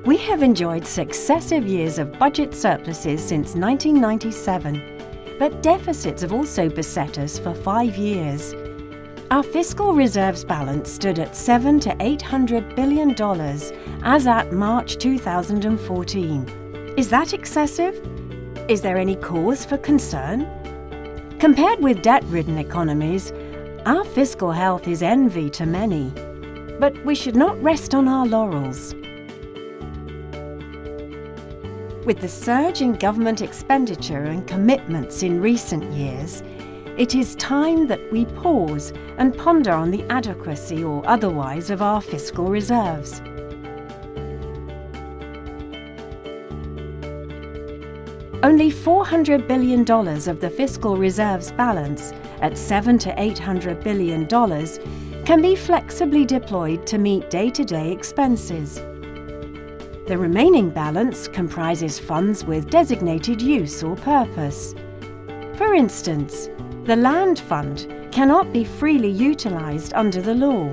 We have enjoyed successive years of budget surpluses since 1997, but deficits have also beset us for 5 years. Our fiscal reserves balance stood at $700 to $800 billion as at March 2014. Is that excessive? Is there any cause for concern? Compared with debt-ridden economies, our fiscal health is envy to many. But we should not rest on our laurels. With the surge in government expenditure and commitments in recent years, it is time that we pause and ponder on the adequacy or otherwise of our fiscal reserves. Only $400 billion of the fiscal reserves balance, at $700 to $800 billion, can be flexibly deployed to meet day-to-day expenses. The remaining balance comprises funds with designated use or purpose. For instance, the land fund cannot be freely utilised under the law.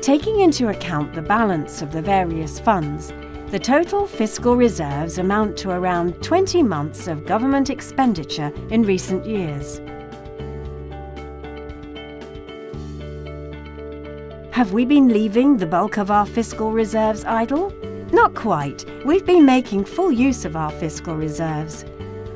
Taking into account the balance of the various funds, the total fiscal reserves amount to around 20 months of government expenditure in recent years. Have we been leaving the bulk of our fiscal reserves idle? Not quite. We've been making full use of our fiscal reserves.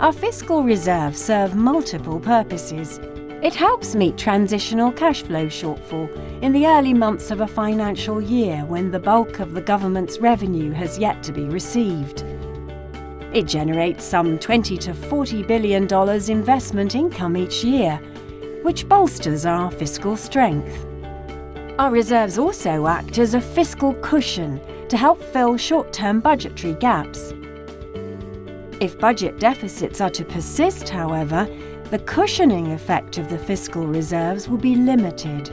Our fiscal reserves serve multiple purposes. It helps meet transitional cash flow shortfall in the early months of a financial year when the bulk of the government's revenue has yet to be received. It generates some $20 to $40 billion investment income each year, which bolsters our fiscal strength. Our reserves also act as a fiscal cushion to help fill short-term budgetary gaps. If budget deficits are to persist, however, the cushioning effect of the fiscal reserves will be limited.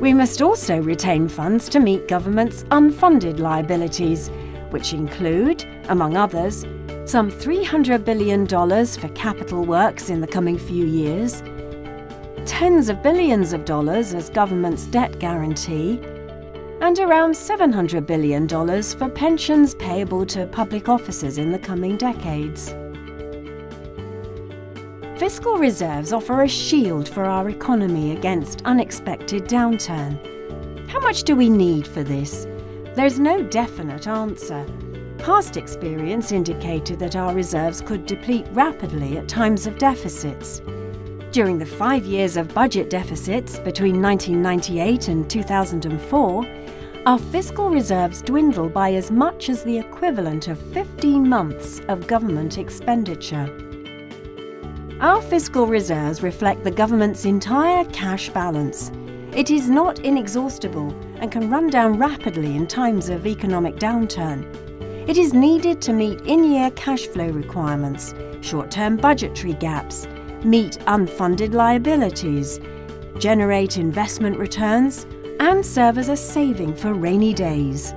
We must also retain funds to meet government's unfunded liabilities, which include, among others, some $300 billion for capital works in the coming few years, tens of billions of dollars as government's debt guarantee, and around $700 billion for pensions payable to public officers in the coming decades. Fiscal reserves offer a shield for our economy against unexpected downturn. How much do we need for this? There's no definite answer. Past experience indicated that our reserves could deplete rapidly at times of deficits. During the 5 years of budget deficits between 1998 and 2004, our fiscal reserves dwindled by as much as the equivalent of 15 months of government expenditure. Our fiscal reserves reflect the government's entire cash balance. It is not inexhaustible and can run down rapidly in times of economic downturn. It is needed to meet in-year cash flow requirements, short-term budgetary gaps, meet unfunded liabilities, generate investment returns, and serve as a saving for rainy days.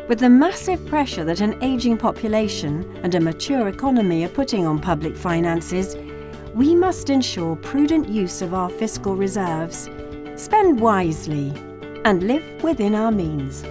With the massive pressure that an ageing population and a mature economy are putting on public finances, we must ensure prudent use of our fiscal reserves, spend wisely, and live within our means.